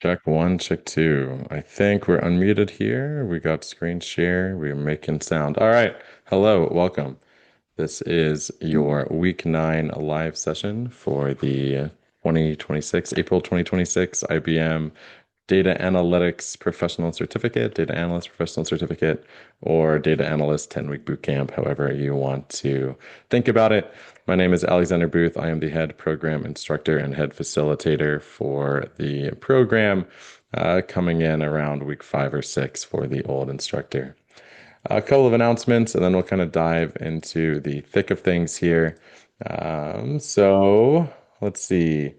Check one, check two. I think we're unmuted here. We got screen share. We're making sound. All right. Hello, welcome. This is your week 9 live session for the 2026, April 2026 IBM Data Analytics Professional Certificate, Data Analyst Professional Certificate, or Data Analyst 10-week bootcamp, however you want to think about it. My name is Alexander Booth. I am the head program instructor and head facilitator for the program, coming in around week 5 or 6 for the old instructor. A couple of announcements, and then we'll kind of dive into the thick of things here. So let's see.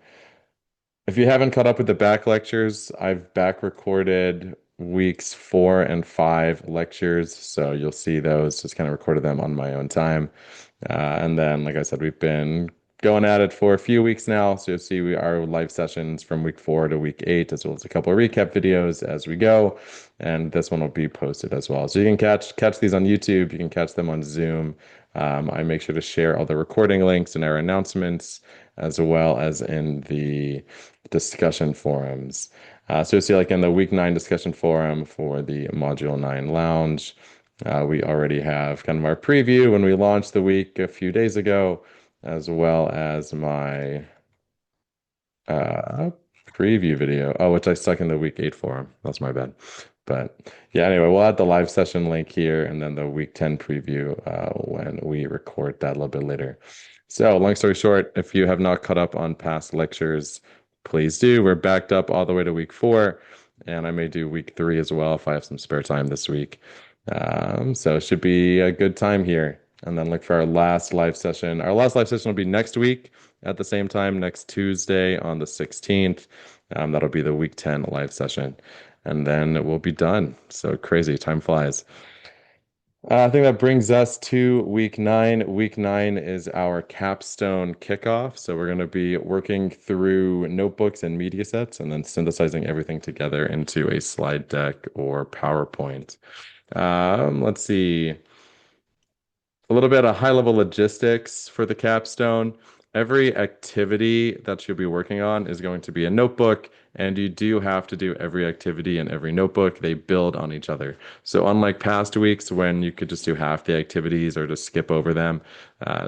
If you haven't caught up with the back lectures, I've back recorded weeks 4 and 5 lectures. So you'll see those, just kind of recorded them on my own time. And then, like I said, we've been going at it for a few weeks now. So you'll see our live sessions from week 4 to week 8, as well as a couple of recap videos as we go. And this one will be posted as well. So you can catch these on YouTube. You can catch them on Zoom. I make sure to share all the recording links in our announcements, as well as in the discussion forums. So you'll see, like in the week 9 discussion forum for the Module 9 Lounge, we already have kind of our preview when we launched the week a few days ago, as well as my uh, preview video. Oh, which I stuck in the week 8 forum. That's my bad. But yeah, anyway, we'll add the live session link here and then the week 10 preview when we record that a little bit later. So, long story short, if you have not caught up on past lectures, please do. We're backed up all the way to week 4, and I may do week 3 as well if I have some spare time this week. So it should be a good time here. And then look for our last live session. Our last live session will be next week at the same time, next Tuesday on the 16th. That'll be the week 10 live session. And then we'll be done. So crazy, time flies. I think that brings us to week 9. Week 9 is our capstone kickoff. So we're going to be working through notebooks and media sets and then synthesizing everything together into a slide deck or PowerPoint. Let's see. A little bit of high-level logistics for the capstone. Every activity that you'll be working on is going to be a notebook, and you do have to do every activity in every notebook. They build on each other. So unlike past weeks when you could just do half the activities or just skip over them,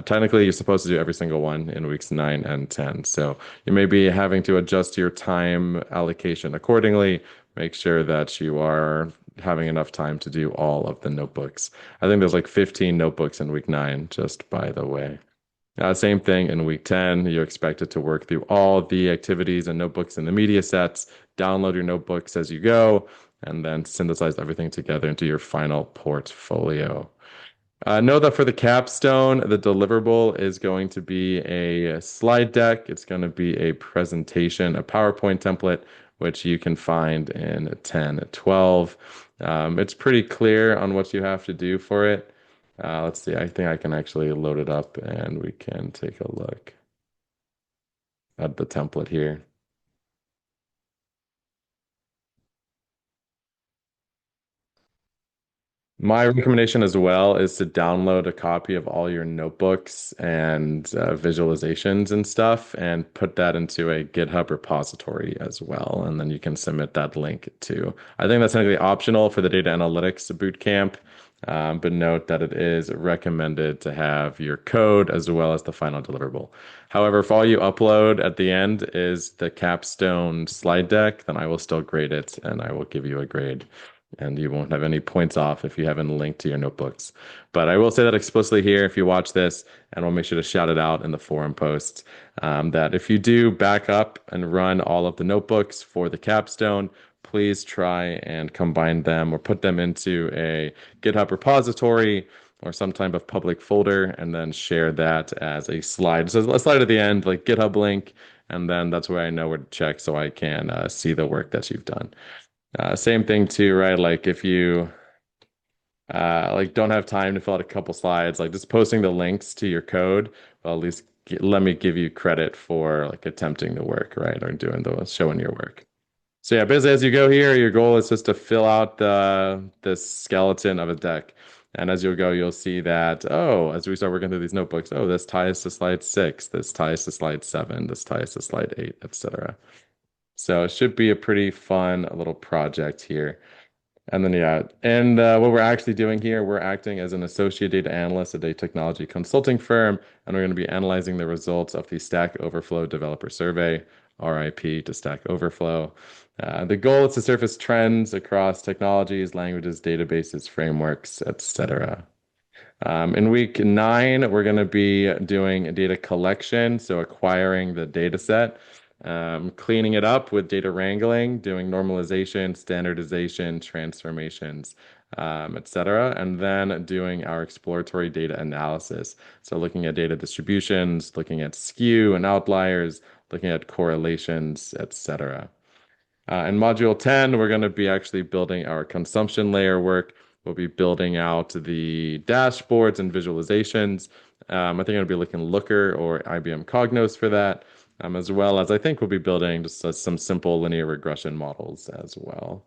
technically you're supposed to do every single one in weeks 9 and 10. So you may be having to adjust your time allocation accordingly. Make sure that you are having enough time to do all of the notebooks. I think there's like 15 notebooks in week 9, just by the way. Same thing in week 10. You're expected to work through all the activities and notebooks in the media sets, download your notebooks as you go, and then synthesize everything together into your final portfolio. Know that for the capstone, the deliverable is going to be a slide deck. It's going to be a presentation, a PowerPoint template, which you can find in 1012. It's pretty clear on what you have to do for it. Let's see, I think I can actually load it up and we can take a look at the template here. My recommendation as well is to download a copy of all your notebooks and visualizations and stuff and put that into a GitHub repository as well. And then you can submit that link too. I think that's technically optional for the data analytics bootcamp, but note that it is recommended to have your code as well as the final deliverable. However, if all you upload at the end is the capstone slide deck, then I will still grade it and I will give you a grade and you won't have any points off if you haven't linked to your notebooks. But I will say that explicitly here if you watch this, and we'll make sure to shout it out in the forum posts, that if you do back up and run all of the notebooks for the capstone, please try and combine them or put them into a GitHub repository or some type of public folder and then share that as a slide. So a slide at the end, like GitHub link, and then that's where I know where to check so I can see the work that you've done. Same thing too, right? Like if you like don't have time to fill out a couple slides, like just posting the links to your code, well, at least let me give you credit for like attempting the work, right? Or doing the showing your work. So yeah, basically as you go here, your goal is just to fill out the skeleton of a deck. And as you go, you'll see that, oh, as we start working through these notebooks, oh, this ties to slide 6, this ties to slide 7, this ties to slide 8, etc. So it should be a pretty fun little project here. And then, yeah, and what we're actually doing here, we're acting as an associate data analyst at a technology consulting firm, and we're going to be analyzing the results of the Stack Overflow Developer Survey, RIP to Stack Overflow. The goal is to surface trends across technologies, languages, databases, frameworks, etc. In week 9, we're going to be doing data collection, so acquiring the data set, cleaning it up with data wrangling, doing normalization, standardization, transformations, etc., and then doing our exploratory data analysis. So looking at data distributions, looking at skew and outliers, looking at correlations, etc. In module 10, we're going to be actually building our consumption layer work. We'll be building out the dashboards and visualizations. I think I'm going to be looking Looker or IBM Cognos for that, as well as I think we'll be building just some simple linear regression models as well.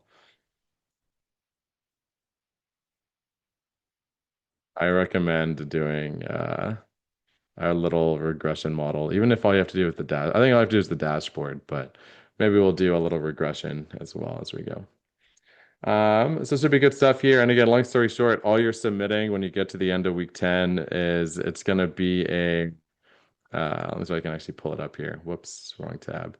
I recommend doing our little regression model, even if all you have to do with the dash. I think all I have to do is the dashboard, but maybe we'll do a little regression as well as we go. So this should be good stuff here. And again, long story short, all you're submitting when you get to the end of week 10 is it's going to be a let me see if I can actually pull it up here. Whoops, wrong tab.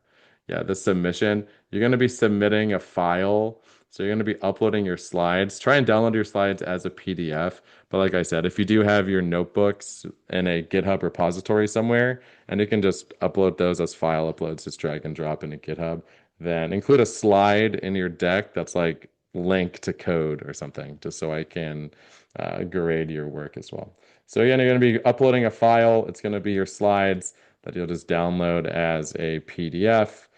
Yeah, the submission. You're going to be submitting a file. So you're going to be uploading your slides. Try and download your slides as a PDF. But like I said, if you do have your notebooks in a GitHub repository somewhere, and you can just upload those as file uploads, just drag and drop into GitHub, then include a slide in your deck that's like link to code or something, just so I can grade your work as well. So again, you're going to be uploading a file. It's going to be your slides that you'll just download as a PDF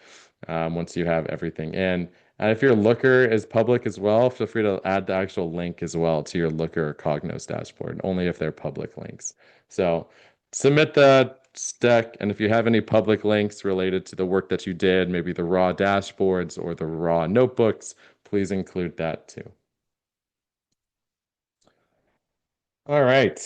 once you have everything in. And if your Looker is public as well, feel free to add the actual link as well to your Looker or Cognos dashboard, only if they're public links. So submit the stack, and if you have any public links related to the work that you did, maybe the raw dashboards or the raw notebooks, please include that too. All right.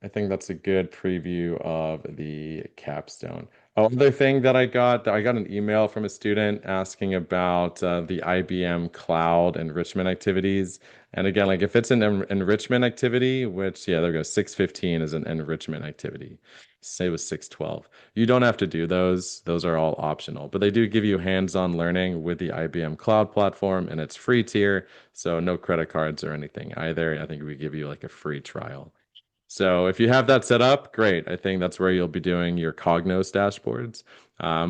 I think that's a good preview of the capstone. Oh, other thing that I got an email from a student asking about the IBM cloud enrichment activities. And again, like if it's an enrichment activity, which, yeah, there we go, 615 is an enrichment activity. Say it was 612. You don't have to do those. Those are all optional, but they do give you hands-on learning with the IBM cloud platform and it's free tier. So no credit cards or anything either. I think we give you like a free trial. So if you have that set up, great. I think that's where you'll be doing your Cognos dashboards.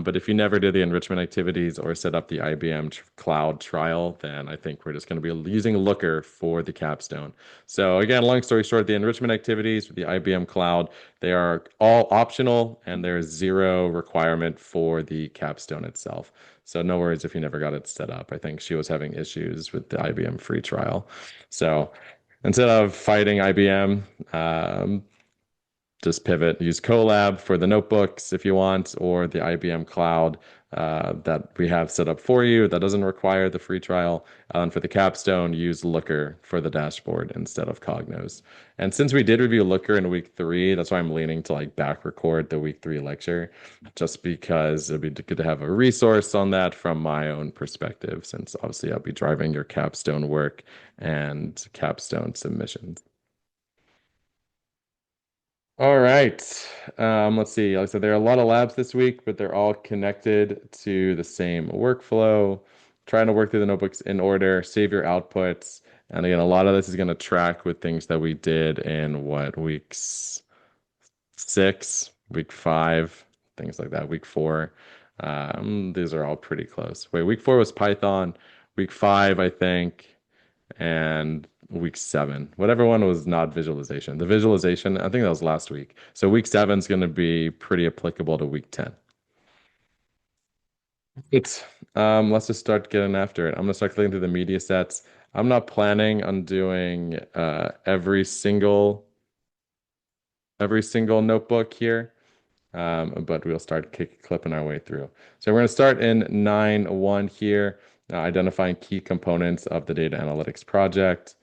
But if you never did the enrichment activities or set up the IBM cloud trial, then I think we're just going to be using Looker for the capstone. So again, long story short, the enrichment activities with the IBM cloud, they are all optional and there's zero requirement for the capstone itself. So no worries if you never got it set up. I think she was having issues with the IBM free trial. So instead of fighting IBM, just pivot, use Colab for the notebooks if you want, or the IBM Cloud that we have set up for you that doesn't require the free trial. And for the capstone, use Looker for the dashboard instead of Cognos. And since we did review Looker in week 3, that's why I'm leaning to like back record the week 3 lecture, just because it'd be good to have a resource on that from my own perspective, since obviously I'll be driving your capstone work and capstone submissions. All right. Let's see. Like I said, there are a lot of labs this week, but they're all connected to the same workflow. Trying to work through the notebooks in order, save your outputs. And again, a lot of this is going to track with things that we did in what, weeks 6, week 5, things like that, week 4. These are all pretty close. Wait, week 4 was Python. Week 5, I think, and week 7. Whatever one was not visualization. The visualization, I think that was last week. So week 7 is going to be pretty applicable to week 10. It's let's just start getting after it. I'm gonna start clicking through the media sets. I'm not planning on doing every single notebook here. But we'll start clipping our way through. So we're going to start in 9.1 here, identifying key components of the data analytics project.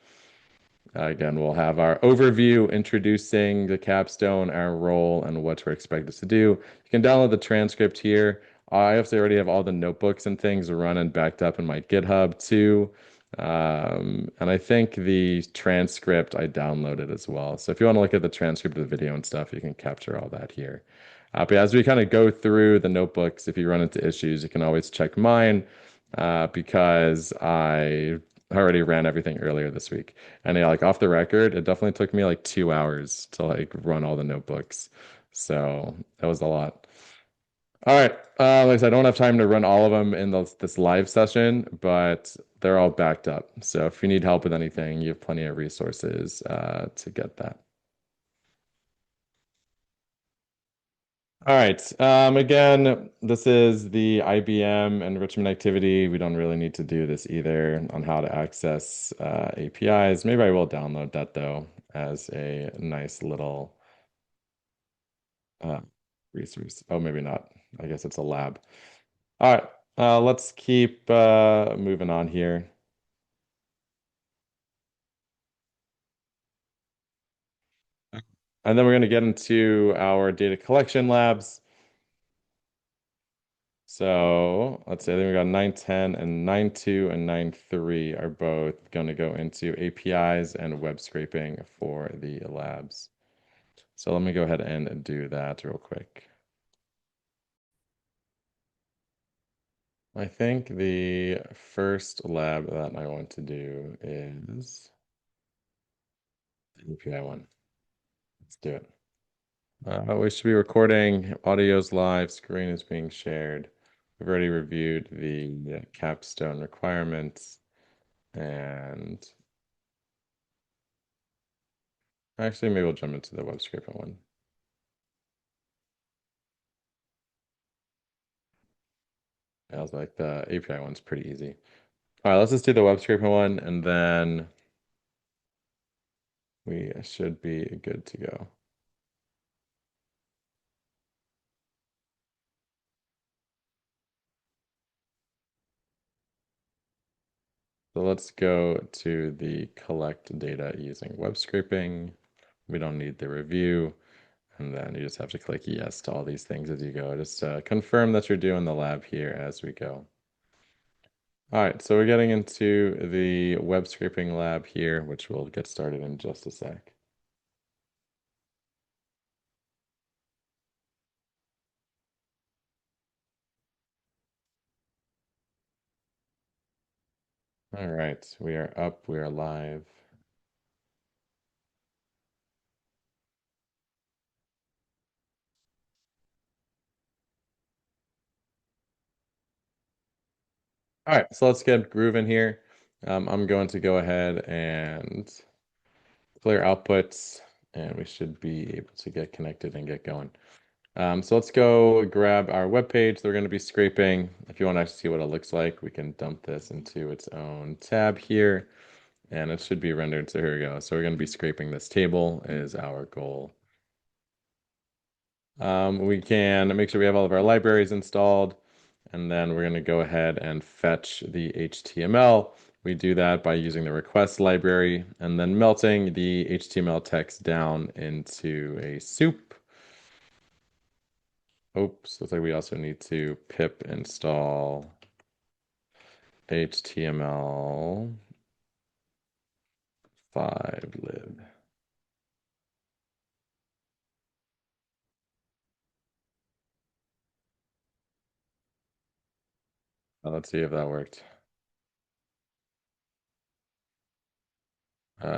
Again, we'll have our overview introducing the capstone, our role, and what we're expected to do. You can download the transcript here. I obviously already have all the notebooks and things running backed up in my GitHub too. And I think the transcript I downloaded as well. So if you want to look at the transcript of the video and stuff, you can capture all that here. But as we kind of go through the notebooks, if you run into issues, you can always check mine because I already ran everything earlier this week. And yeah, like off the record, it definitely took me like 2 hours to like run all the notebooks. So that was a lot. All right. Like I said, I don't have time to run all of them in this live session, but they're all backed up. So if you need help with anything, you have plenty of resources to get that. All right. Again, this is the IBM enrichment activity. We don't really need to do this either on how to access APIs. Maybe I will download that though as a nice little uh, resource. Oh, maybe not. I guess it's a lab. All right. Let's keep moving on here. And then we're going to get into our data collection labs. So let's say I think we got 910 and 92 and 93 are both going to go into APIs and web scraping for the labs. So let me go ahead and do that real quick. I think the first lab that I want to do is the API one. Let's do it. We should be recording. Audio's live. Screen is being shared. We've already reviewed the capstone requirements. And actually, maybe we'll jump into the web scraping one. I was like, the API one's pretty easy. All right, let's just do the web scraping one, and then we should be good to go. So let's go to the collect data using web scraping. We don't need the review. And then you just have to click yes to all these things as you go. Just confirm that you're doing the lab here as we go. All right, so we're getting into the web scraping lab here, which we'll get started in just a sec. All right, we are up, we are live. All right, so let's get grooving here. I'm going to go ahead and clear outputs, and we should be able to get connected and get going. So let's go grab our web page that we're going to be scraping. If you want to actually see what it looks like, we can dump this into its own tab here, and it should be rendered. So here we go. So we're going to be scraping this table is our goal. We can make sure we have all of our libraries installed, and then we're going to go ahead and fetch the HTML. We do that by using the request library and then melting the HTML text down into a soup. Oops, looks like we also need to pip install HTML5 lib. Let's see if that worked.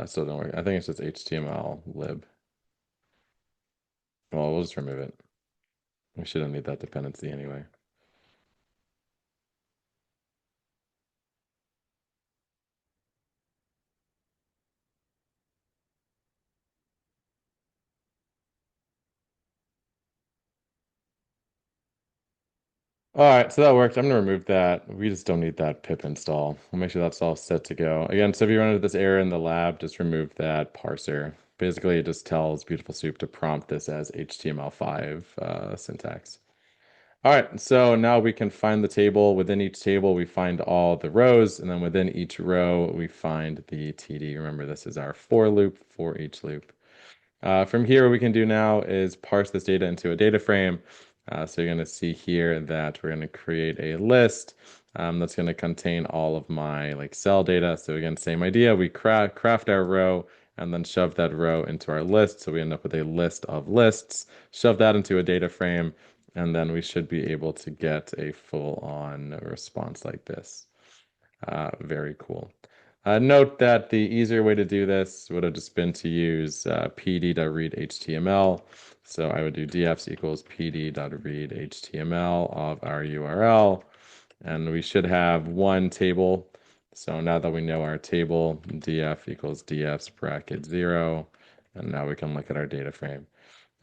Still don't work. I think it's just HTML lib. Well, we'll just remove it. We shouldn't need that dependency anyway. All right, so that worked. I'm gonna remove that. We just don't need that pip install. We'll make sure that's all set to go. Again, so if you run into this error in the lab, just remove that parser. Basically, it just tells Beautiful Soup to prompt this as HTML5 syntax. All right, so now we can find the table. Within each table, we find all the rows, and then within each row, we find the TD. Remember, this is our for loop for each loop. From here, what we can do now is parse this data into a data frame. So you're going to see here that we're going to create a list that's going to contain all of my like cell data. So again, same idea. We craft our row and then shove that row into our list. So we end up with a list of lists, shove that into a data frame, and then we should be able to get a full-on response like this. Very cool. Note that the easier way to do this would have just been to use pd.read HTML. So I would do dfs equals pd.read HTML of our URL, and we should have one table. So now that we know our table, df equals dfs bracket 0, and now we can look at our data frame.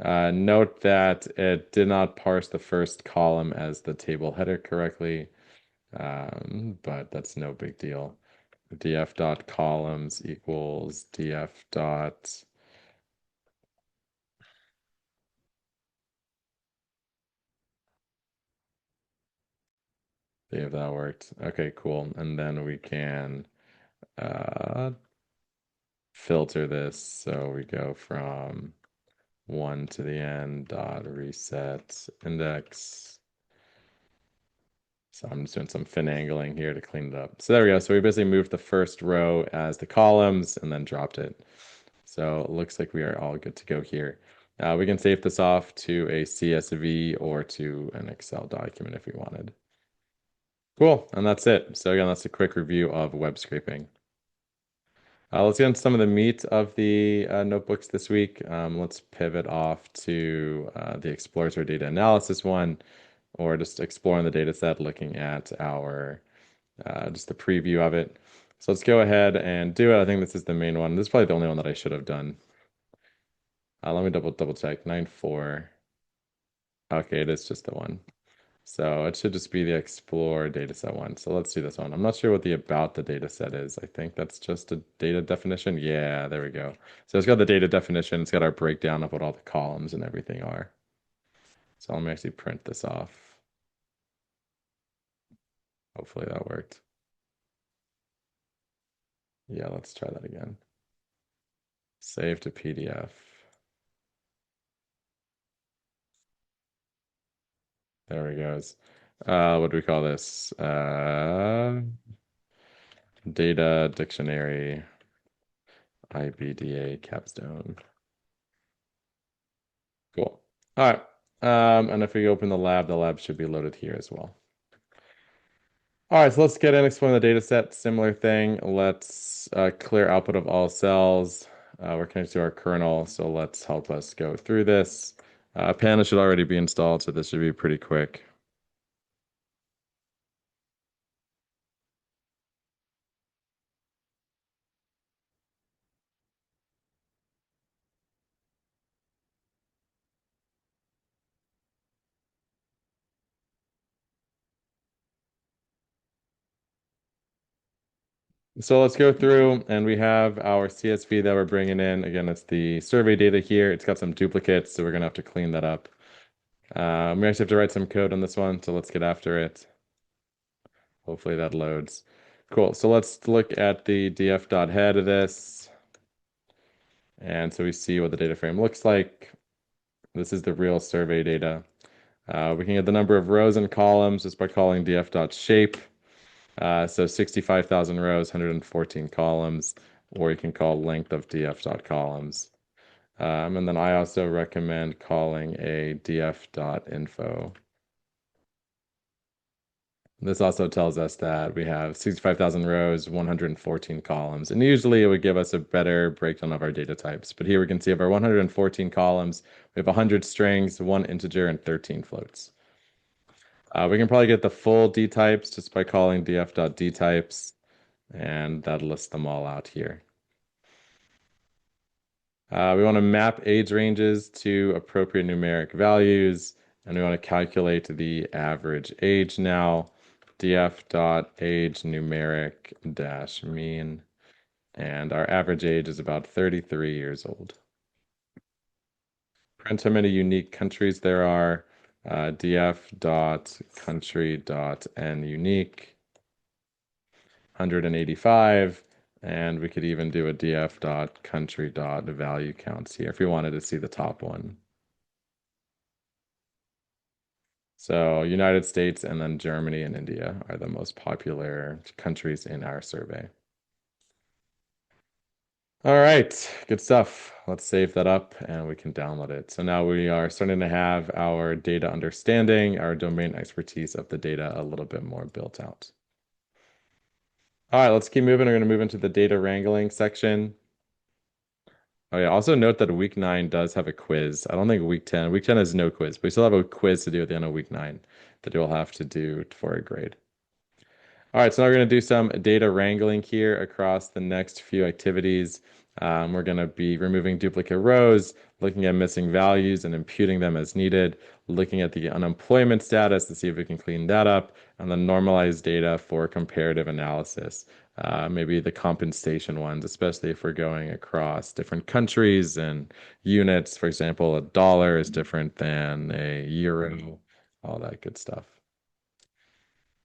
Note that it did not parse the first column as the table header correctly, but that's no big deal. df.columns equals df dot. See if that worked. Okay, cool. And then we can uh, filter this. So we go from 1 to the end dot reset index. So I'm just doing some finagling here to clean it up. So there we go. So we basically moved the first row as the columns and then dropped it. So it looks like we are all good to go here. We can save this off to a CSV or to an Excel document if we wanted. Cool, and that's it. So again, that's a quick review of web scraping. Let's get into some of the meat of the notebooks this week. Let's pivot off to the exploratory data analysis one, or just exploring the data set, looking at our just the preview of it. So let's go ahead and do it. I think this is the main one. This is probably the only one that I should have done. Let me double check. 9.4. Okay, it is just the one. So it should just be the explore dataset one. So let's do this one. I'm not sure what the about the dataset is. I think that's just a data definition. Yeah, there we go. So it's got the data definition. It's got our breakdown of what all the columns and everything are. So let me actually print this off. Hopefully that worked. Yeah, let's try that again. Save to PDF. There we goes. What do we call this? Data dictionary, IBDA capstone. Cool. All right. And if we open the lab should be loaded here as well. All right, so let's get in, exploring the data set. Similar thing. Let's clear output of all cells. We're connected to our kernel, so let's help us go through this. Pandas should already be installed, so this should be pretty quick. So let's go through, and we have our CSV that we're bringing in. Again, it's the survey data here. It's got some duplicates, so we're gonna have to clean that up. We actually have to write some code on this one, so let's get after it. Hopefully that loads. Cool. So let's look at the df.head of this. And so we see what the data frame looks like. This is the real survey data. We can get the number of rows and columns just by calling df.shape. So 65,000 rows, 114 columns, or you can call length of df.columns. And then I also recommend calling a df.info. This also tells us that we have 65,000 rows, 114 columns, and usually it would give us a better breakdown of our data types. But here we can see of our 114 columns, we have 100 strings, 1 integer, and 13 floats. We can probably get the full D types just by calling df.dtypes, and that lists them all out here. We want to map age ranges to appropriate numeric values, and we want to calculate the average age now. df.age numeric dash mean, and our average age is about 33 years old. Print how many unique countries there are. df.country.nunique, 185. And we could even do a df.country.value counts here if we wanted to see the top one. So United States and then Germany and India are the most popular countries in our survey. All right, good stuff. Let's save that up and we can download it. So now we are starting to have our data understanding, our domain expertise of the data a little bit more built out. All right, let's keep moving. We're going to move into the data wrangling section. Oh yeah, also note that week 9 does have a quiz. I don't think week 10 has no quiz, but we still have a quiz to do at the end of week 9 that you'll have to do for a grade. All right, so now we're going to do some data wrangling here across the next few activities. We're going to be removing duplicate rows, looking at missing values and imputing them as needed, looking at the unemployment status to see if we can clean that up, and then normalize data for comparative analysis. Maybe the compensation ones, especially if we're going across different countries and units. For example, a dollar is different than a euro, all that good stuff.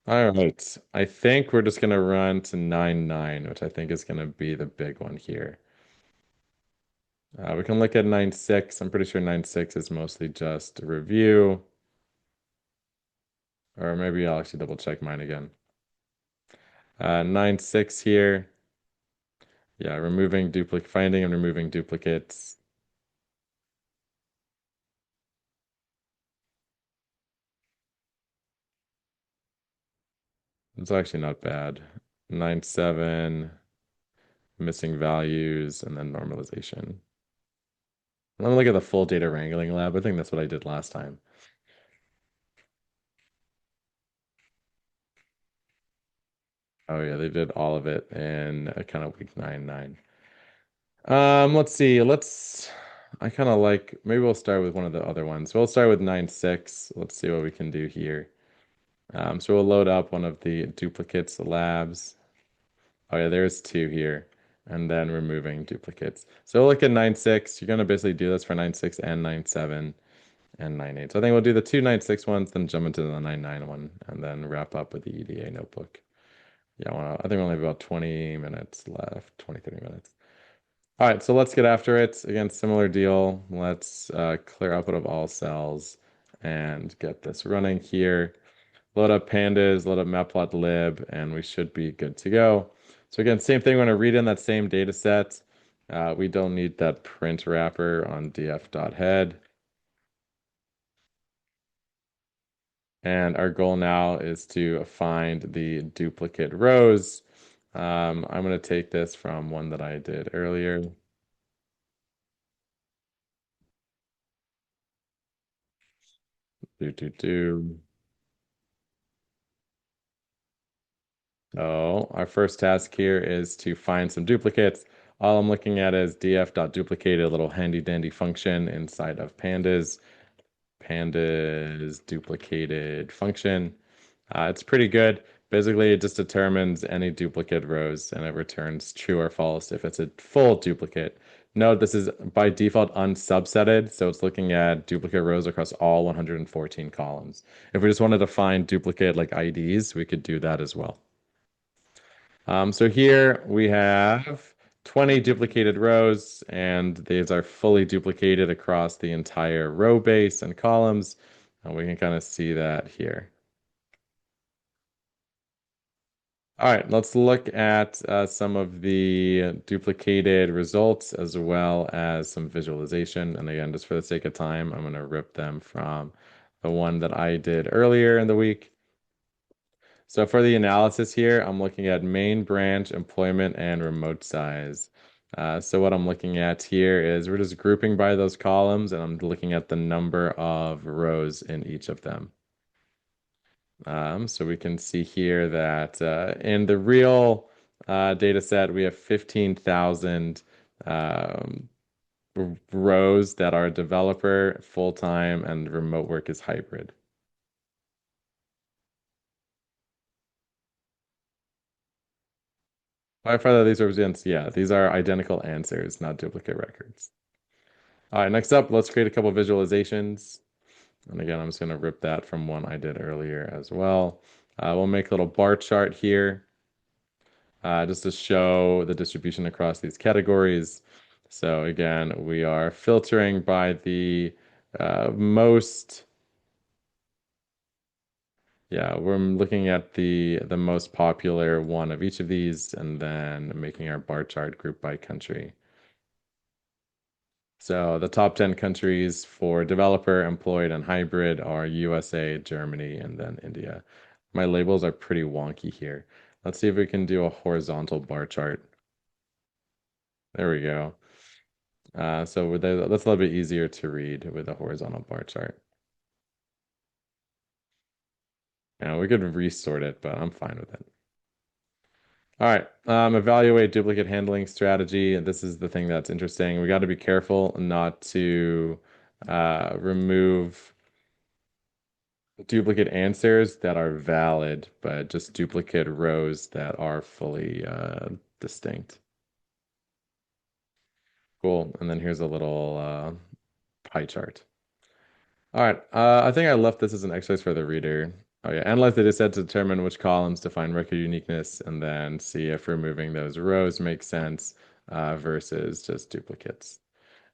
All right. I think we're just gonna run to 9.9, which I think is gonna be the big one here. We can look at 9.6. I'm pretty sure 9.6 is mostly just a review, or maybe I'll actually double check mine again. 9.6 here. Yeah, finding and removing duplicates. It's actually not bad. 9.7, missing values, and then normalization. Let me look at the full data wrangling lab. I think that's what I did last time. Oh yeah, they did all of it in a kind of week 9.9. Let's see. I kind of like, maybe we'll start with one of the other ones. We'll start with 9.6. Let's see what we can do here. So we'll load up one of the duplicates labs. Oh yeah, there's two here. And then removing duplicates. So we'll look at 9.6. You're going to basically do this for 9.6 and 9.7 and 9.8. So I think we'll do the two 9.6 ones, then jump into the 9.9 one, and then wrap up with the EDA notebook. Yeah, I think we only have about 20 minutes left, 20, 30 minutes. All right, so let's get after it. Again, similar deal. Let's clear output of all cells and get this running here. Load up pandas, load up matplotlib, and we should be good to go. So again, same thing. We're going to read in that same data set. We don't need that print wrapper on df.head. And our goal now is to find the duplicate rows. I'm going to take this from one that I did earlier. Do, do, do. So our first task here is to find some duplicates. All I'm looking at is df.duplicate, a little handy dandy function inside of pandas. Pandas duplicated function. It's pretty good. Basically, it just determines any duplicate rows and it returns true or false if it's a full duplicate. Note this is by default unsubsetted, so it's looking at duplicate rows across all 114 columns. If we just wanted to find duplicate like IDs, we could do that as well. So here we have 20 duplicated rows, and these are fully duplicated across the entire row base and columns. And we can kind of see that here. All right, let's look at some of the duplicated results as well as some visualization. And again, just for the sake of time, I'm going to rip them from the one that I did earlier in the week. So for the analysis here, I'm looking at main branch, employment, and remote size. So what I'm looking at here is we're just grouping by those columns, and I'm looking at the number of rows in each of them. So we can see here that in the real data set, we have 15,000 rows that are developer, full-time, and remote work is hybrid. By far, these represents, yeah, these are identical answers, not duplicate records. All right, next up, let's create a couple visualizations. And again, I'm just going to rip that from one I did earlier as well. We'll make a little bar chart here just to show the distribution across these categories. So again, we are filtering by the most Yeah, we're looking at the most popular one of each of these and then making our bar chart group by country. So the top 10 countries for developer, employed, and hybrid are USA, Germany, and then India. My labels are pretty wonky here. Let's see if we can do a horizontal bar chart. There we go. So that's a little bit easier to read with a horizontal bar chart. Now we could resort it, but I'm fine with it. All right. Evaluate duplicate handling strategy. And this is the thing that's interesting. We got to be careful not to remove duplicate answers that are valid, but just duplicate rows that are fully distinct. Cool. And then here's a little pie chart. All right. I think I left this as an exercise for the reader. Oh yeah, analyze the dataset to determine which columns to find record uniqueness, and then see if removing those rows makes sense versus just duplicates.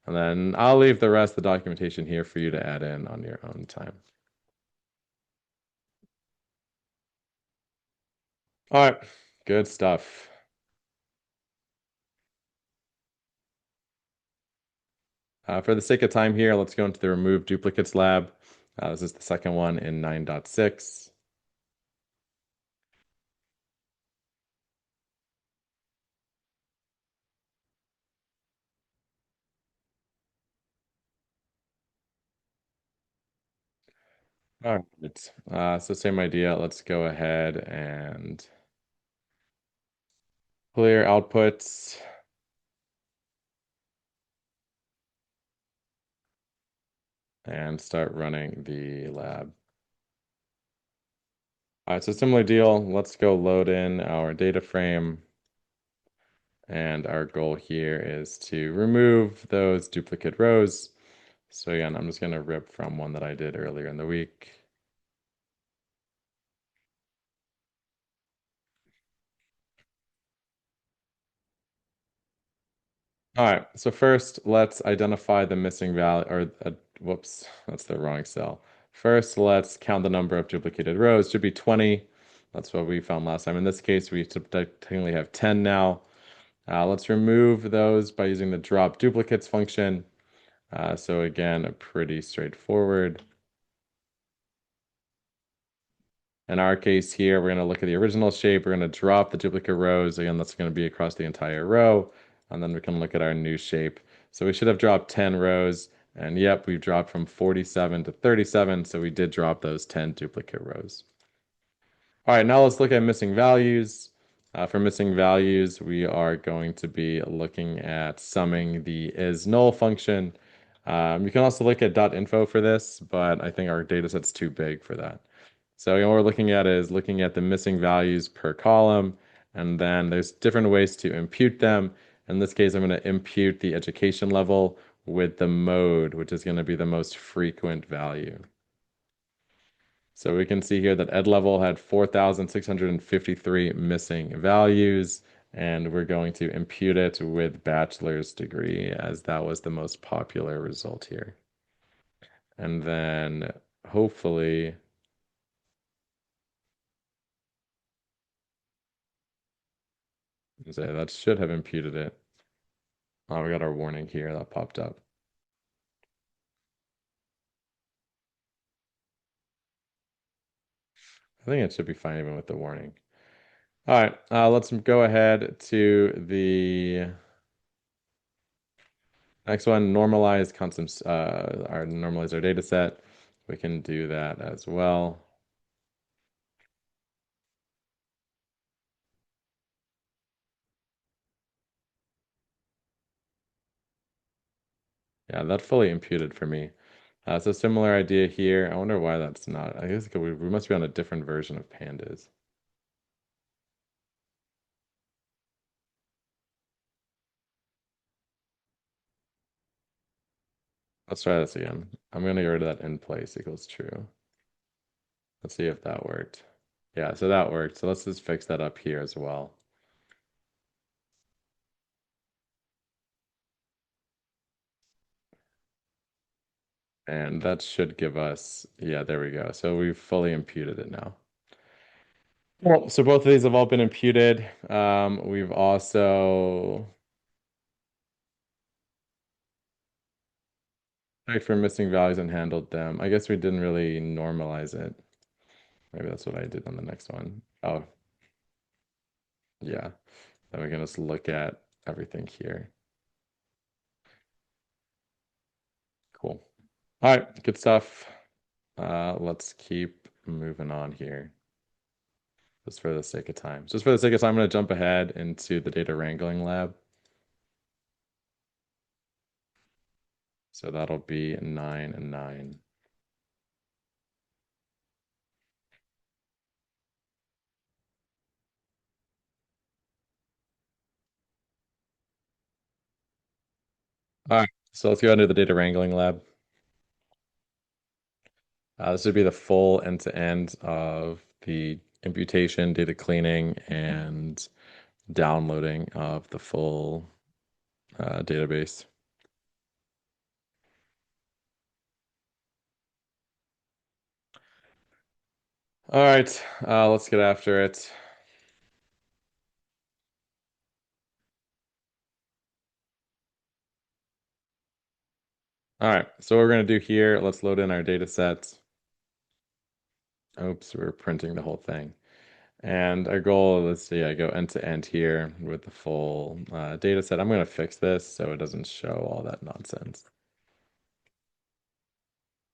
And then I'll leave the rest of the documentation here for you to add in on your own time. All right, good stuff. For the sake of time here, let's go into the remove duplicates lab. This is the second one in 9.6. All right. So same idea. Let's go ahead and clear outputs and start running the lab. All right, so similar deal. Let's go load in our data frame. And our goal here is to remove those duplicate rows. So again, I'm just going to rip from one that I did earlier in the week. All right, so first let's identify the missing value, or whoops, that's the wrong cell. First, let's count the number of duplicated rows. Should be 20. That's what we found last time. In this case, we technically have 10 now. Let's remove those by using the drop duplicates function. So again, pretty straightforward. In our case here, we're going to look at the original shape. We're going to drop the duplicate rows. Again, that's going to be across the entire row. And then we can look at our new shape. So we should have dropped 10 rows. And yep, we've dropped from 47 to 37. So we did drop those 10 duplicate rows. All right, now let's look at missing values. For missing values, we are going to be looking at summing the is null function. You can also look at .info for this, but I think our data set's too big for that. So what we're looking at is looking at the missing values per column, and then there's different ways to impute them. In this case, I'm going to impute the education level with the mode, which is going to be the most frequent value. So we can see here that ed level had 4,653 missing values, and we're going to impute it with bachelor's degree as that was the most popular result here. And then hopefully, so that should have imputed it. Oh, we got our warning here that popped up. I think it should be fine even with the warning. All right, let's go ahead to the next one, normalize constants, normalize our data set. We can do that as well. Yeah, that fully imputed for me. So similar idea here. I wonder why that's not. I guess we must be on a different version of pandas. Let's try this again. I'm gonna get rid of that in place equals true. Let's see if that worked. Yeah, so that worked. So let's just fix that up here as well. And that should give us, yeah, there we go. So we've fully imputed it now. Well, so both of these have all been imputed. We've also checked for missing values and handled them. I guess we didn't really normalize it. Maybe that's what I did on the next one. Oh, yeah. Then we can just look at everything here. Cool. All right, good stuff. Let's keep moving on here. Just for the sake of time. Just for the sake of time, I'm going to jump ahead into the data wrangling lab. So that'll be 9 and 9. All right, so let's go into the data wrangling lab. This would be the full end-to-end of the imputation, data cleaning, and downloading of the full database. All right, let's get after it. All right, so what we're going to do here, let's load in our data sets. Oops, we're printing the whole thing. And our goal, let's see, I go end to end here with the full data set. I'm going to fix this so it doesn't show all that nonsense.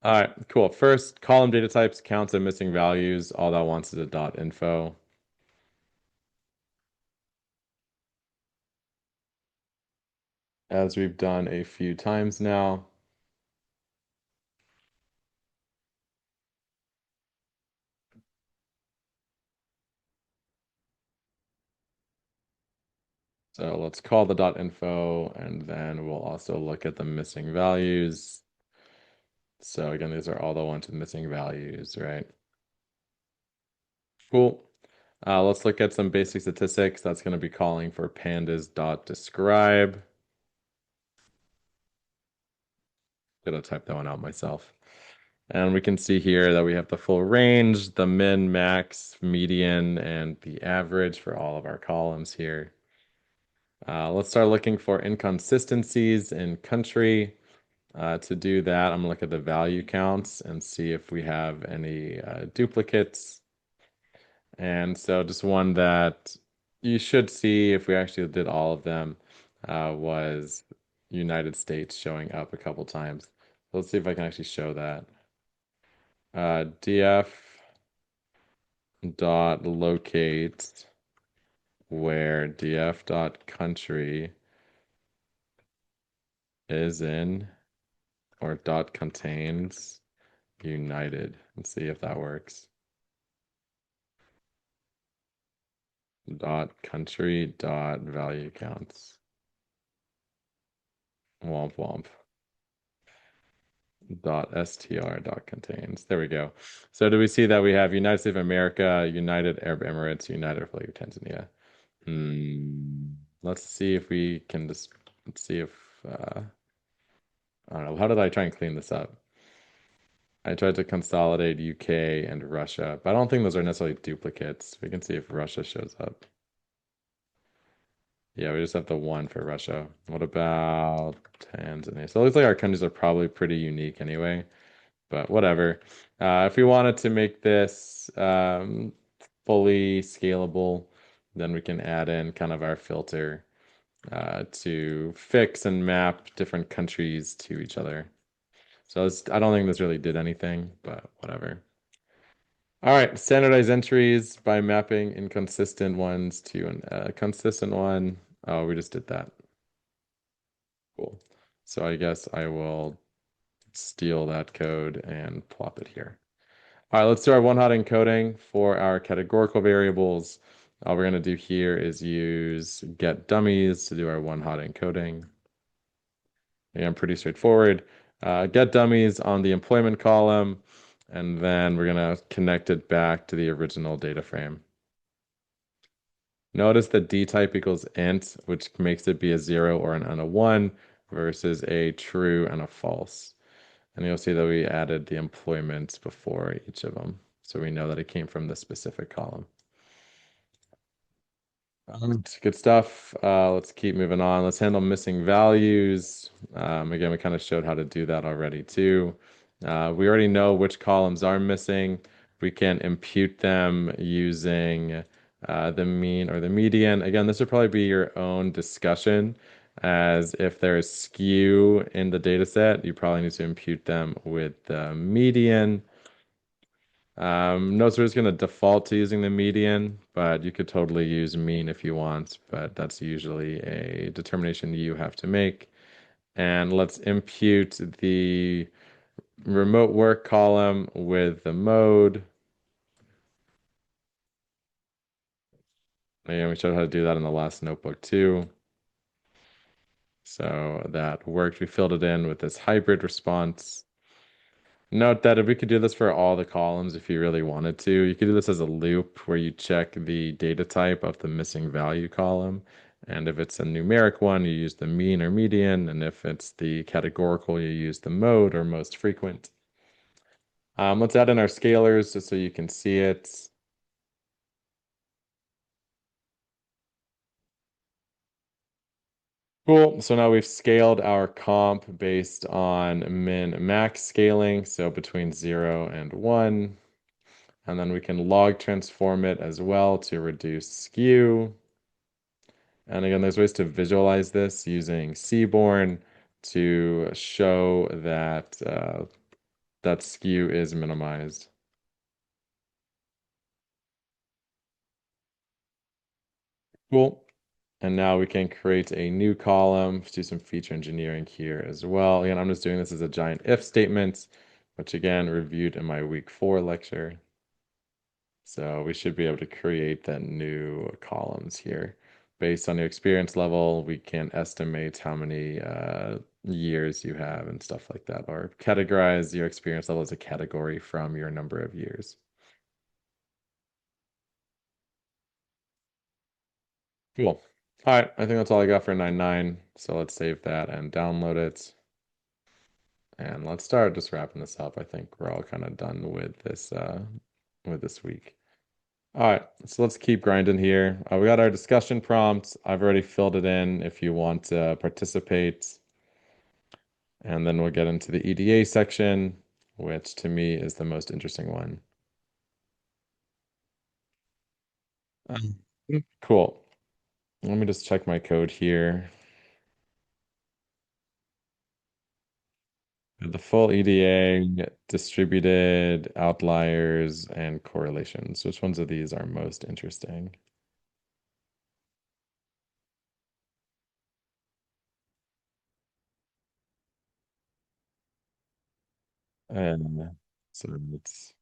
All right, cool. First, column data types, counts and missing values. All that wants is a dot info. As we've done a few times now. So let's call the dot info, and then we'll also look at the missing values. So again, these are all the ones with missing values, right? Cool. Let's look at some basic statistics. That's going to be calling for pandas.describe. Gonna type that one out myself. And we can see here that we have the full range, the min, max, median, and the average for all of our columns here. Let's start looking for inconsistencies in country. To do that, I'm gonna look at the value counts and see if we have any duplicates. And so just one that you should see if we actually did all of them was United States showing up a couple times. Let's see if I can actually show that. df dot locate where df dot country is in or dot contains United. Let's see if that works. Dot country dot value counts. Womp womp. Dot str dot contains. There we go. So do we see that we have United States of America, United Arab Emirates, United Republic of Tanzania? Let's see if we can just let's see if I don't know. How did I try and clean this up? I tried to consolidate UK and Russia, but I don't think those are necessarily duplicates. We can see if Russia shows up. Yeah, we just have the one for Russia. What about Tanzania? So it looks like our countries are probably pretty unique anyway, but whatever. If we wanted to make this fully scalable, then we can add in kind of our filter to fix and map different countries to each other. So I don't think this really did anything, but whatever. All right, standardize entries by mapping inconsistent ones to a consistent one. Oh, we just did that. Cool. So I guess I will steal that code and plop it here. All right, let's do our one-hot encoding for our categorical variables. All we're going to do here is use get dummies to do our one-hot encoding. Again, pretty straightforward. Get dummies on the employment column, and then we're going to connect it back to the original data frame. Notice that D type equals int, which makes it be a 0 or and a 1 versus a true and a false. And you'll see that we added the employment before each of them. So we know that it came from this specific column. Good stuff. Let's keep moving on. Let's handle missing values. Again, we kind of showed how to do that already too. We already know which columns are missing. We can impute them using the mean or the median. Again, this would probably be your own discussion, as if there is skew in the data set, you probably need to impute them with the median. Notes are just going to default to using the median, but you could totally use mean if you want, but that's usually a determination you have to make. And let's impute the remote work column with the mode. And we showed how to do that in the last notebook too. So that worked. We filled it in with this hybrid response. Note that if we could do this for all the columns, if you really wanted to, you could do this as a loop where you check the data type of the missing value column. And if it's a numeric one, you use the mean or median. And if it's the categorical, you use the mode or most frequent. Let's add in our scalars just so you can see it. Cool. So now we've scaled our comp based on min max scaling, so between 0 and 1. And then we can log transform it as well to reduce skew. And again, there's ways to visualize this using Seaborn to show that that skew is minimized. Cool. And now we can create a new column, do some feature engineering here as well. Again, I'm just doing this as a giant if statement, which again, reviewed in my week 4 lecture. So we should be able to create that new columns here. Based on your experience level, we can estimate how many years you have and stuff like that, or categorize your experience level as a category from your number of years. Cool. All right, I think that's all I got for 9.9. So let's save that and download it. And let's start just wrapping this up. I think we're all kind of done with this week. All right, so let's keep grinding here. We got our discussion prompt. I've already filled it in if you want to participate. And then we'll get into the EDA section, which to me is the most interesting one. Um, Cool. Let me just check my code here. The full EDA, distributed, outliers, and correlations. Which ones of these are most interesting? And so it's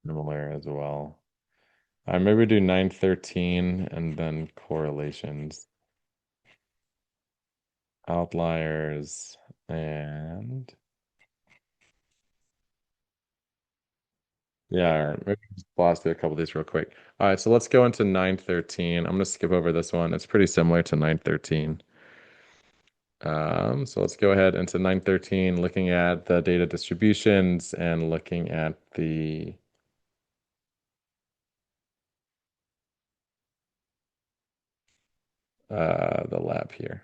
similar as well. Maybe we do 913 and then correlations, outliers, and yeah, all right. Maybe just blast through a couple of these real quick. All right, so let's go into 913. I'm gonna skip over this one. It's pretty similar to 913. So let's go ahead into 913, looking at the data distributions and looking at the lab here.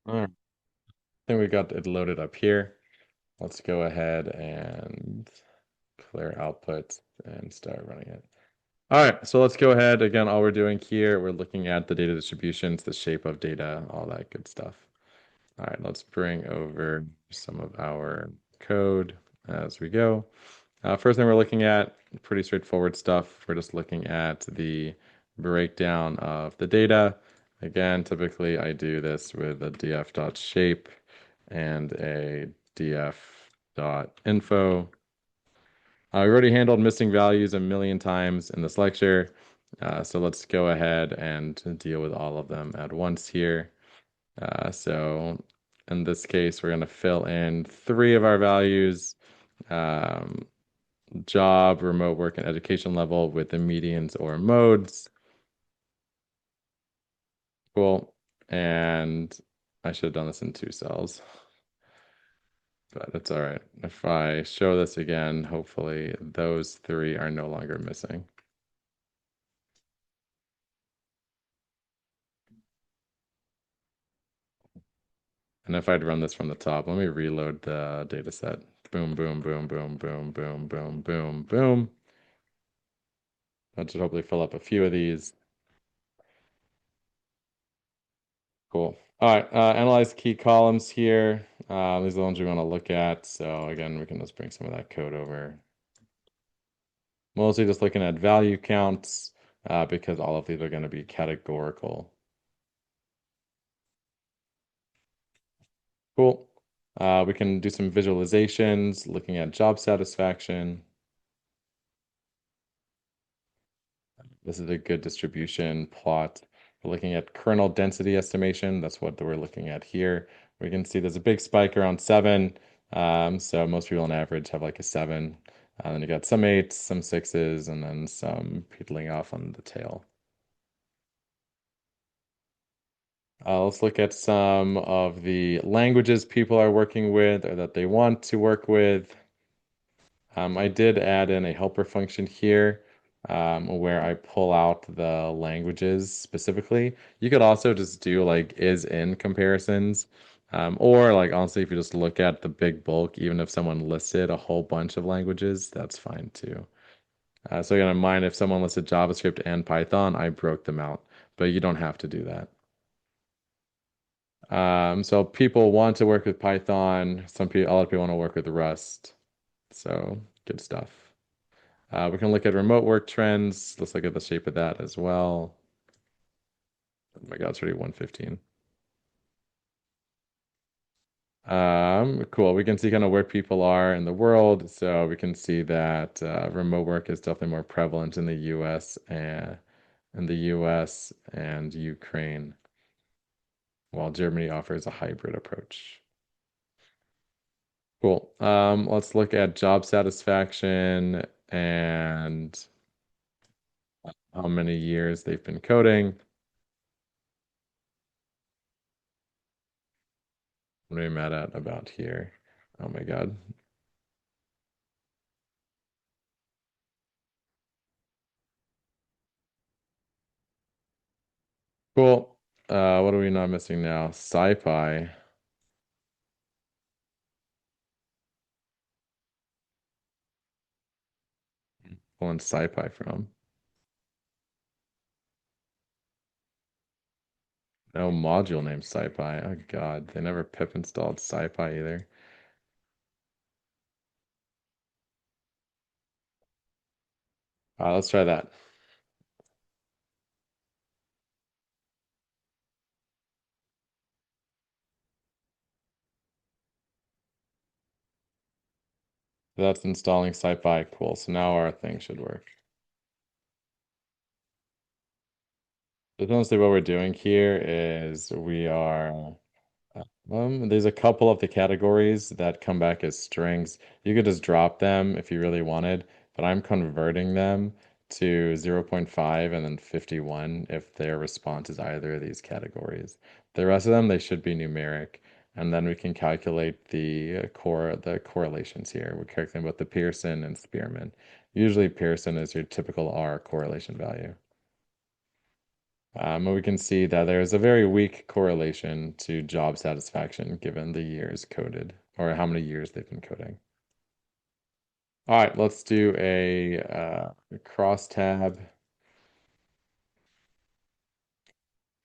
All right, I think we got it loaded up here. Let's go ahead and clear output and start running it. All right, so let's go ahead. Again, all we're doing here, we're looking at the data distributions, the shape of data, all that good stuff. All right, let's bring over some of our code as we go. First thing we're looking at, pretty straightforward stuff. We're just looking at the breakdown of the data. Again, typically I do this with a df.shape and a df.info. We already handled missing values a million times in this lecture, so let's go ahead and deal with all of them at once here. So in this case, we're going to fill in three of our values. Um, Job, remote work, and education level with the medians or modes. Cool. And I should have done this in two cells, but it's all right. If I show this again, hopefully those three are no longer missing. And if I'd run this from the top, let me reload the data set. Boom, boom, boom, boom, boom, boom, boom, boom, boom. That should hopefully fill up a few of these. Cool. All right, analyze key columns here. These are the ones we want to look at. So again, we can just bring some of that code over. Mostly just looking at value counts because all of these are going to be categorical. Cool. We can do some visualizations, looking at job satisfaction. This is a good distribution plot. We're looking at kernel density estimation. That's what we're looking at here. We can see there's a big spike around 7. So most people on average have like a 7. And then you got some 8s, some 6s, and then some peeling off on the tail. Let's look at some of the languages people are working with or that they want to work with. I did add in a helper function here where I pull out the languages specifically. You could also just do like is in comparisons. Or like honestly, if you just look at the big bulk, even if someone listed a whole bunch of languages, that's fine too. So again, in mind, if someone listed JavaScript and Python, I broke them out, but you don't have to do that. So people want to work with Python. Some people, a lot of people want to work with Rust. So good stuff. We can look at remote work trends. Let's look at the shape of that as well. Oh my God, it's already 1:15. Cool. We can see kind of where people are in the world. So we can see that remote work is definitely more prevalent in the US and Ukraine, while Germany offers a hybrid approach. Cool. Let's look at job satisfaction and how many years they've been coding. What are we mad at about here? Oh my God. Cool. What are we not missing now? Sci-fi. Pulling sci-fi from. No module named sci-fi. Oh God, they never pip installed sci-fi either. Let's try that. That's installing sci-fi. Cool. So now our thing should work. But mostly what we're doing here is we are there's a couple of the categories that come back as strings. You could just drop them if you really wanted, but I'm converting them to zero point 0.5 and then 51 if their response is either of these categories. The rest of them, they should be numeric. And then we can calculate the correlations here. We're calculating both the Pearson and Spearman. Usually Pearson is your typical R correlation value. And we can see that there's a very weak correlation to job satisfaction given the years coded or how many years they've been coding. All right, let's do a cross tab.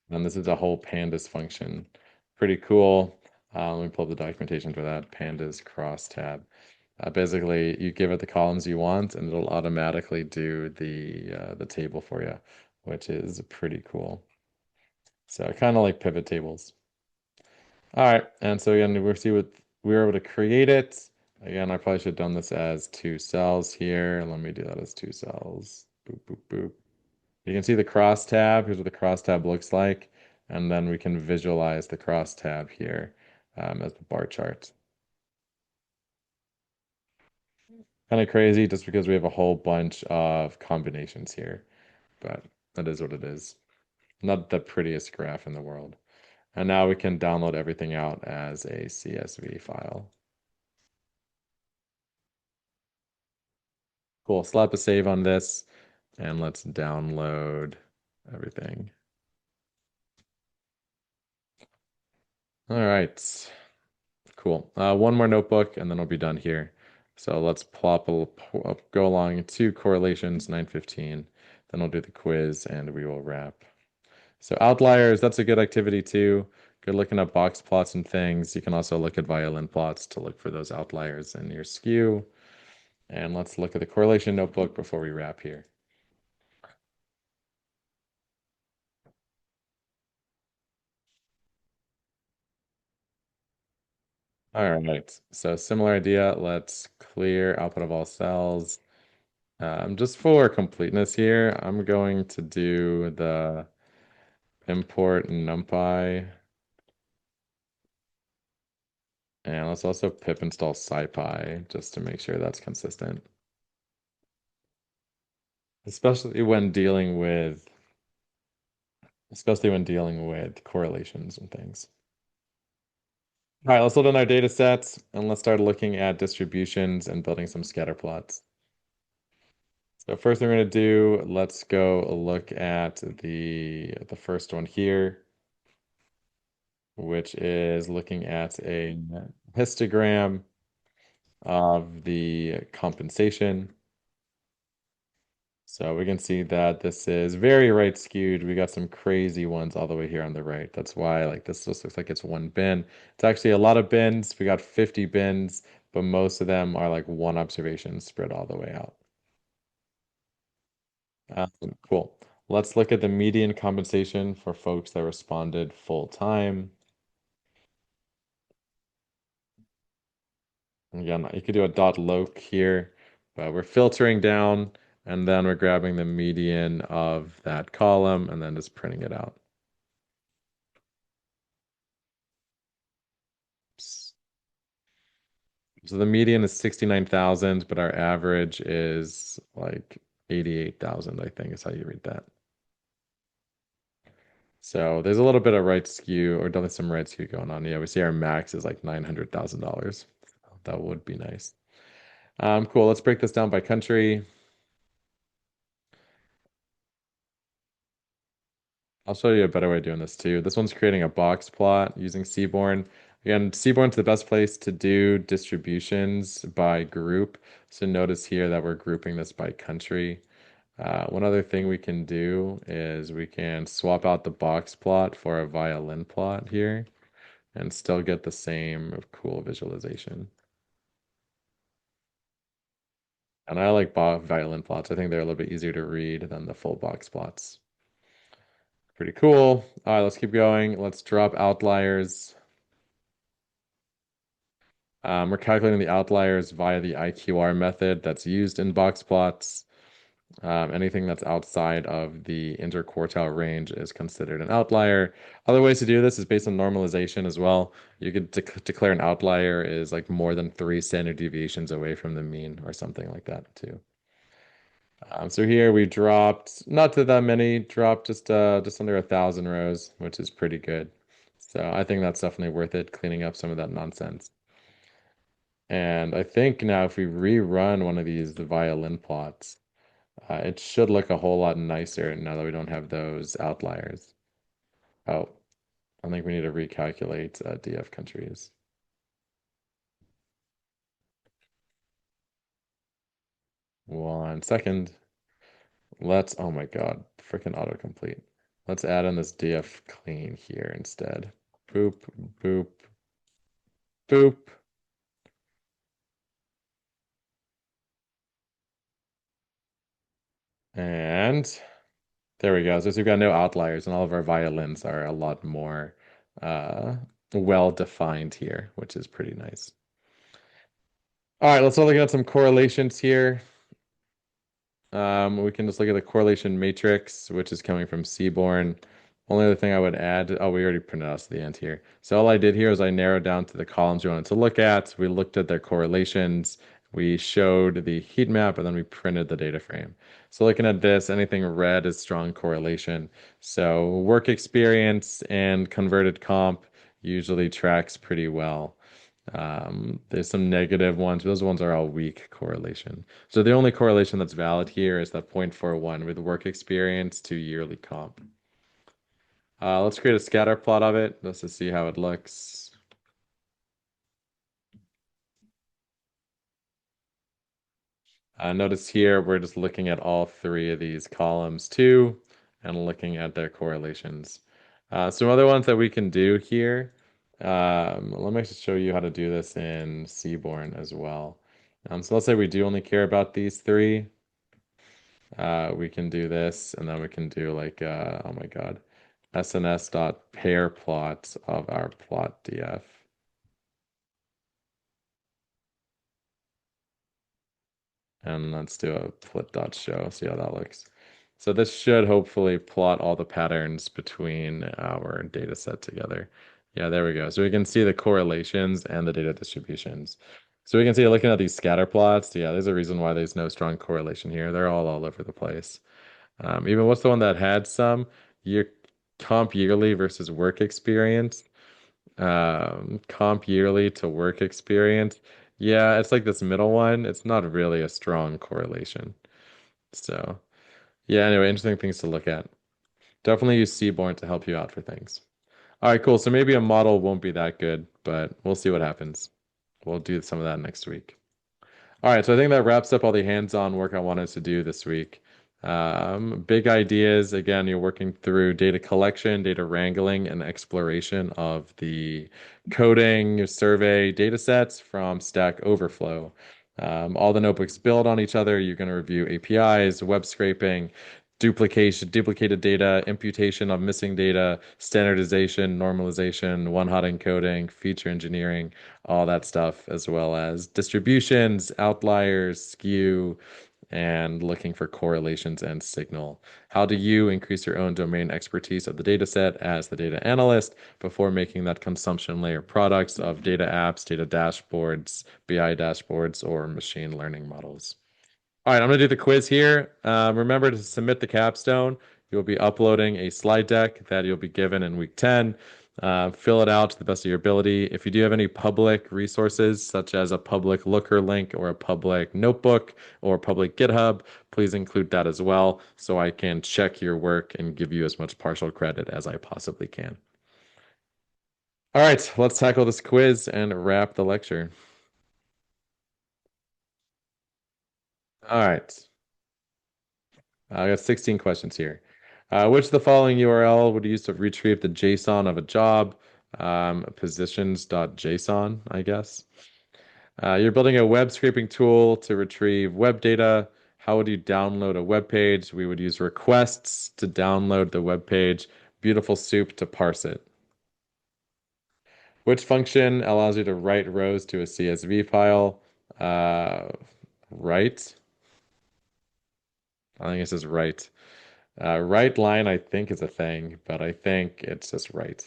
And this is a whole pandas function. Pretty cool. Let me pull up the documentation for that. Pandas crosstab. Basically, you give it the columns you want, and it'll automatically do the table for you, which is pretty cool. So kind of like pivot tables. All right, and so again, we'll see what we were able to create it. Again, I probably should have done this as two cells here. Let me do that as two cells. Boop, boop, boop. You can see the crosstab. Here's what the crosstab looks like. And then we can visualize the crosstab here as the bar chart. Kind of crazy just because we have a whole bunch of combinations here, but that is what it is. Not the prettiest graph in the world. And now we can download everything out as a CSV file. Cool. Slap a save on this and let's download everything. All right. Cool. One more notebook and then we'll be done here. So let's go along two correlations, 9:15. Then we'll do the quiz and we will wrap. So outliers, that's a good activity too. Good looking at box plots and things. You can also look at violin plots to look for those outliers in your skew. And let's look at the correlation notebook before we wrap here. All right, so similar idea. Let's clear output of all cells. Just for completeness here, I'm going to do the import numpy. And let's also pip install scipy just to make sure that's consistent. Especially when dealing with correlations and things. All right, let's load in our data sets and let's start looking at distributions and building some scatter plots. So first thing we're going to do, let's go look at the first one here, which is looking at a histogram of the compensation. So we can see that this is very right skewed. We got some crazy ones all the way here on the right. That's why like this just looks like it's one bin. It's actually a lot of bins. We got 50 bins, but most of them are like one observation spread all the way out. Cool. Let's look at the median compensation for folks that responded full time. Again, you could do a dot loc here, but we're filtering down and then we're grabbing the median of that column and then just printing it out. So the median is 69,000, but our average is like 88,000, I think is how you read that. So there's a little bit of right skew, or definitely some right skew going on. Yeah, we see our max is like $900,000. That would be nice. Cool. Let's break this down by country. I'll show you a better way of doing this too. This one's creating a box plot using Seaborn. Again, Seaborn's the best place to do distributions by group. So notice here that we're grouping this by country. One other thing we can do is we can swap out the box plot for a violin plot here and still get the same cool visualization. And I like violin plots. I think they're a little bit easier to read than the full box plots. Pretty cool. All right, let's keep going. Let's drop outliers. We're calculating the outliers via the IQR method that's used in box plots. Anything that's outside of the interquartile range is considered an outlier. Other ways to do this is based on normalization as well. You could declare an outlier is like more than 3 standard deviations away from the mean or something like that too. So here we dropped not to that many, dropped just under 1,000 rows, which is pretty good. So I think that's definitely worth it, cleaning up some of that nonsense. And I think now if we rerun one of these the violin plots, it should look a whole lot nicer now that we don't have those outliers. Oh, I think we need to recalculate DF countries. 1 second. Oh my God, freaking autocomplete. Let's add in this DF clean here instead. Boop, boop. Boop. And there we go. So we've got no outliers, and all of our violins are a lot more uh, well defined here, which is pretty nice. All right, let's look at some correlations here. We can just look at the correlation matrix, which is coming from Seaborn. Only other thing I would add, oh, we already printed out the end here. So all I did here is I narrowed down to the columns we wanted to look at. We looked at their correlations. We showed the heat map, and then we printed the data frame. So looking at this, anything red is strong correlation. So work experience and converted comp usually tracks pretty well. There's some negative ones. Those ones are all weak correlation. So the only correlation that's valid here is that 0.41 with work experience to yearly comp. Let's create a scatter plot of it just to see how it looks. Notice here we're just looking at all three of these columns too and looking at their correlations. Some other ones that we can do here. Let me just show you how to do this in Seaborn as well. So let's say we do only care about these three. We can do this, and then we can do like, oh my God, SNS dot pair plots of our plot df. And let's do a plit dot show, see how that looks. So this should hopefully plot all the patterns between our data set together. Yeah, there we go. So we can see the correlations and the data distributions. So we can see looking at these scatter plots, yeah, there's a reason why there's no strong correlation here. They're all over the place. Even what's the one that had some? Year comp yearly versus work experience. Comp yearly to work experience. Yeah, it's like this middle one. It's not really a strong correlation. So, yeah, anyway, interesting things to look at. Definitely use Seaborn to help you out for things. All right, cool. So maybe a model won't be that good, but we'll see what happens. We'll do some of that next week. All right, so I think that wraps up all the hands-on work I wanted to do this week. Big ideas. Again, you're working through data collection, data wrangling, and exploration of the coding survey data sets from Stack Overflow. All the notebooks build on each other. You're going to review APIs, web scraping, duplicated data, imputation of missing data, standardization, normalization, one-hot encoding, feature engineering, all that stuff, as well as distributions, outliers, skew, and looking for correlations and signal. How do you increase your own domain expertise of the data set as the data analyst before making that consumption layer products of data apps, data dashboards, BI dashboards, or machine learning models? All right, I'm going to do the quiz here. Remember to submit the capstone. You'll be uploading a slide deck that you'll be given in week 10. Fill it out to the best of your ability. If you do have any public resources, such as a public Looker link or a public notebook or public GitHub, please include that as well so I can check your work and give you as much partial credit as I possibly can. All right, let's tackle this quiz and wrap the lecture. All right. I got 16 questions here. Which of the following URL would you use to retrieve the JSON of a job? Positions.json, I guess. You're building a web scraping tool to retrieve web data. How would you download a web page? We would use requests to download the web page. Beautiful soup to parse it. Which function allows you to write rows to a CSV file? Uh, write. I think it says write. Right line, I think, is a thing, but I think it's just right.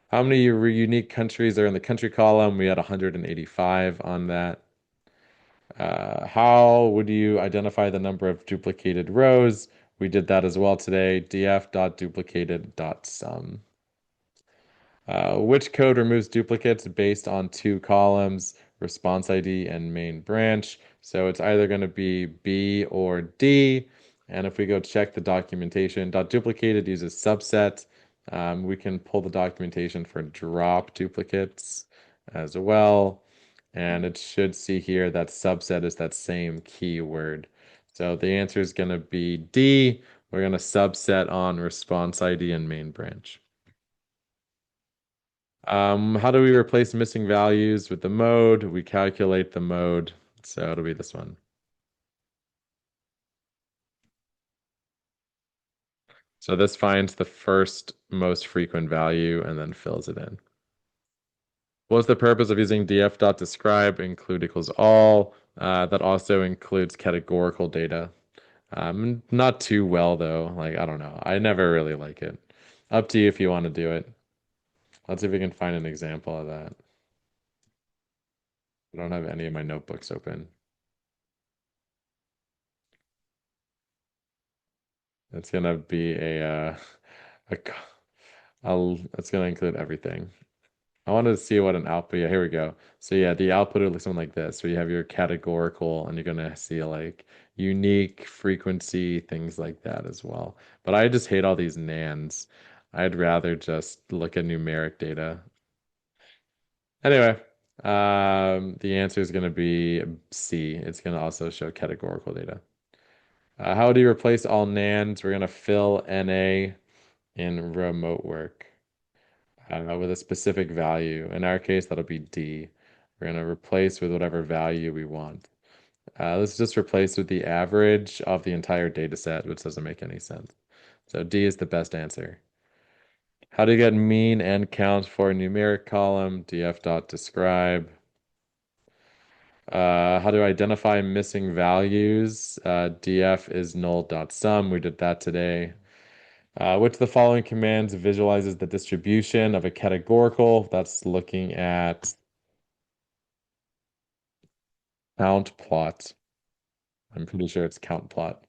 How many unique countries are in the country column? We had 185 on that. How would you identify the number of duplicated rows? We did that as well today. df.duplicated.sum. Which code removes duplicates based on two columns, response ID and main branch? So it's either going to be B or D. And if we go check the documentation, .duplicated uses subset. We can pull the documentation for drop duplicates as well. And it should see here that subset is that same keyword. So the answer is going to be D. We're going to subset on response ID and main branch. How do we replace missing values with the mode? We calculate the mode. So it'll be this one. So this finds the first most frequent value and then fills it in. What's the purpose of using df.describe include equals all? That also includes categorical data. Not too well though. Like, I don't know. I never really like it. Up to you if you want to do it. Let's see if we can find an example of that. I don't have any of my notebooks open. It's gonna be a c- it's gonna include everything. I wanted to see what an output. Yeah, here we go. So yeah, the output would look something like this. So you have your categorical, and you're gonna see like unique, frequency, things like that as well. But I just hate all these nans. I'd rather just look at numeric data. Anyway, the answer is gonna be C. It's gonna also show categorical data. How do you replace all nans? We're gonna fill NA in remote work with a specific value. In our case, that'll be D. We're going to replace with whatever value we want. Let's just replace with the average of the entire data set, which doesn't make any sense. So D is the best answer. How do you get mean and count for a numeric column? df.describe. How do I identify missing values? df is null.sum. We did that today. Which of the following commands visualizes the distribution of a categorical? That's looking at count plot. I'm pretty sure it's count plot.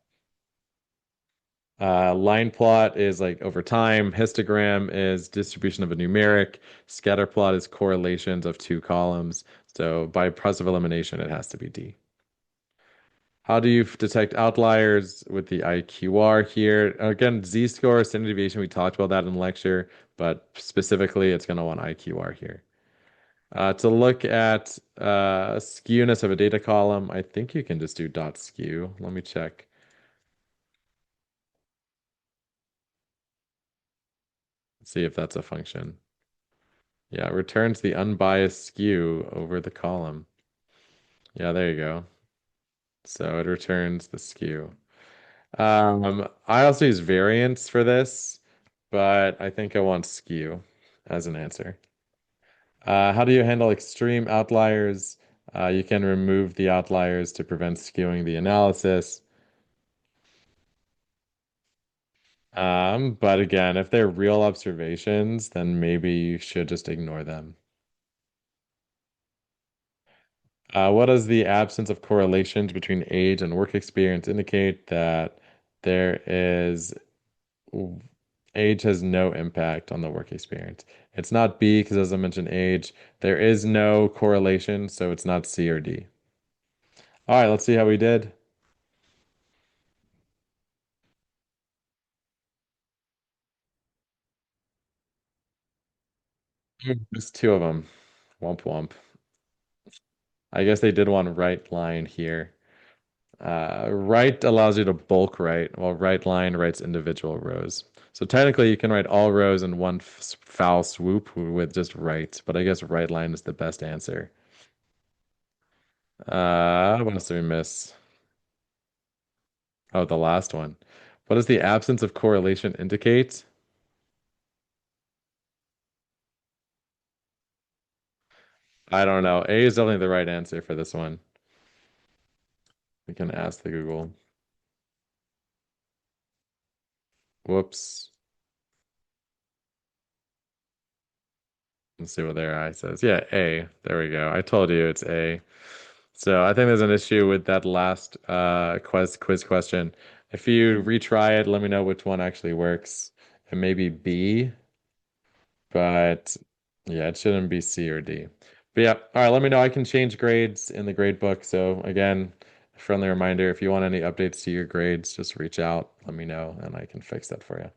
Line plot is like over time. Histogram is distribution of a numeric. Scatter plot is correlations of two columns. So by process of elimination, it has to be D. How do you detect outliers with the IQR here? Again, z-score, standard deviation, we talked about that in lecture, but specifically, it's going to want IQR here. To look at skewness of a data column, I think you can just do dot skew. Let me check. See if that's a function. Yeah, it returns the unbiased skew over the column. Yeah, there you go. So it returns the skew. I also use variance for this, but I think I want skew as an answer. How do you handle extreme outliers? You can remove the outliers to prevent skewing the analysis. But again, if they're real observations, then maybe you should just ignore them. What does the absence of correlations between age and work experience indicate that there is age has no impact on the work experience? It's not B because as I mentioned, age, there is no correlation, so it's not C or D. All right, let's see how we did. There's two of them. Womp womp. I guess they did one right line here. Write allows you to bulk write, while write line writes individual rows. So technically, you can write all rows in one foul swoop with just write, but I guess write line is the best answer. What else did we miss? Oh, the last one. What does the absence of correlation indicate? I don't know. A is definitely the right answer for this one. We can ask the Google. Whoops. Let's see what their eye says. Yeah, A. There we go. I told you it's A. So I think there's an issue with that last quiz question. If you retry it, let me know which one actually works. It may be B, but yeah, it shouldn't be C or D. But yeah, all right, let me know. I can change grades in the grade book. So again, friendly reminder, if you want any updates to your grades, just reach out, let me know, and I can fix that for you.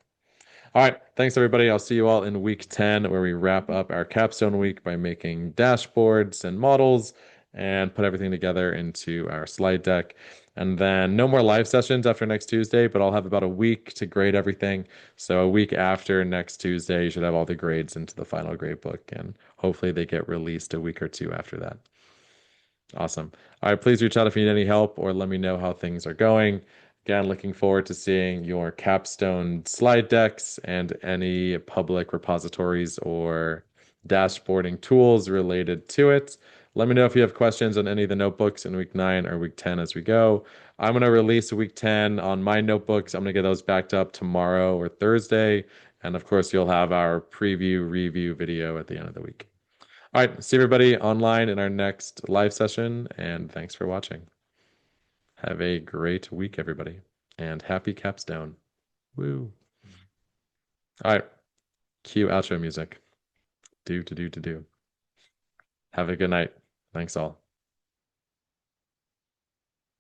All right. Thanks, everybody. I'll see you all in week 10, where we wrap up our capstone week by making dashboards and models and put everything together into our slide deck. And then no more live sessions after next Tuesday, but I'll have about a week to grade everything. So a week after next Tuesday, you should have all the grades into the final grade book, and hopefully they get released a week or two after that. Awesome. All right, please reach out if you need any help or let me know how things are going. Again, looking forward to seeing your Capstone slide decks and any public repositories or dashboarding tools related to it. Let me know if you have questions on any of the notebooks in week 9 or week 10 as we go. I'm going to release week 10 on my notebooks. I'm going to get those backed up tomorrow or Thursday. And of course, you'll have our preview review video at the end of the week. All right, see everybody online in our next live session, and thanks for watching. Have a great week, everybody, and happy Capstone. Woo. All right, cue outro music. Do to do to do. Have a good night. Thanks all.